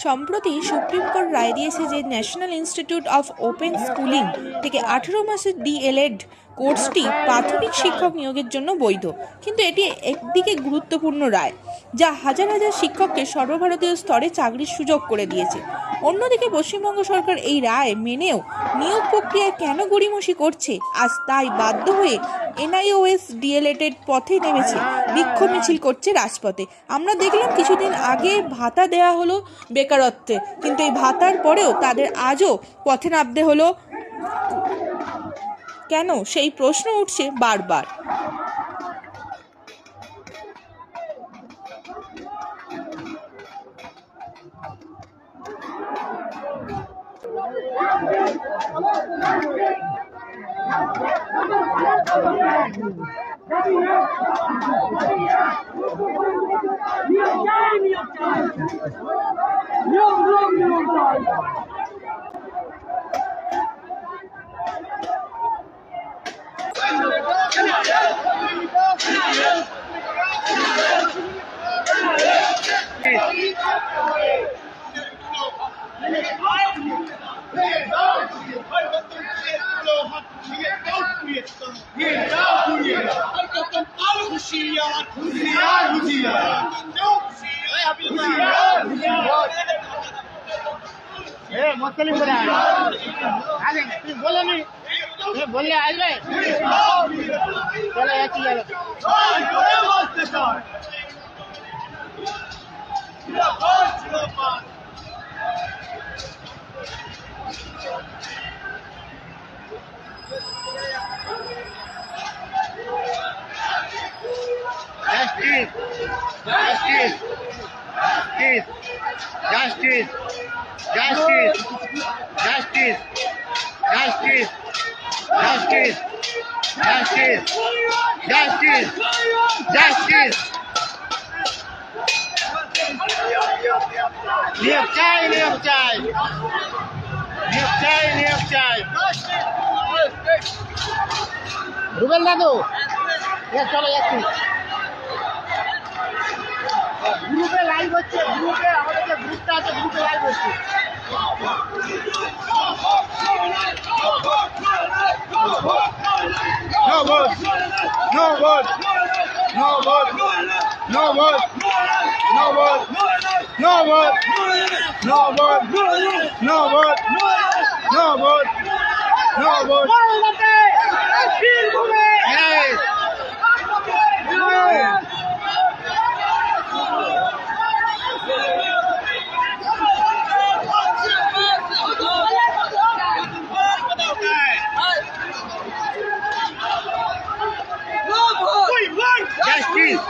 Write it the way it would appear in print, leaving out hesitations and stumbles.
সম্প্রতি supreme court রায় দিয়েছে যে national institute of open schooling থেকে 18 মাসের ডিএলএড কোর্সটি প্রাথমিক শিক্ষক নিয়োগের জন্য বৈধ। কিন্তু এটি একদিকে গুরুত্বপূর্ণ রায়, যা হাজার হাজার শিক্ষককে সর্বভারতীয় স্তরে চাকরির সুযোগ করে দিয়েছে। অন্যদিকে পশ্চিমবঙ্গ সরকার এই রায় মেনেও নিয়োগ প্রক্রিয়ায় কেন গড়িমসি করছে, আজ তাই বাধ্য হয়ে এনআইওএস ডিএলএড পথে নেমেছে, বিক্ষোভ মিছিল করছে রাজপথে। আমরা দেখলাম কিছুদিন আগে ভাতা দেওয়া হলো বেকারত্বে, কিন্তু এই ভাতার পরেও তাদের আজও পথে নামতে হলো কেন, সেই প্রশ্ন উঠছে বারবার। बोलिए आइए चलो एक Justice, justice, justice, justice, justice, justice, justice, justice, justice, justice. नियोग चाय, नियोग चाय, नियोग चाय, नियोग चाय. रुबेल दादू, ये चलो एक গ্রুপে লাইভ হচ্ছে, গ্রুপে আমাদের যে গ্রুপটা আছে গ্রুপে লাইভ হচ্ছে। No vote, no vote, no vote, no vote, no vote, no vote, no vote, no vote, no vote, no vote. Yes. Justice.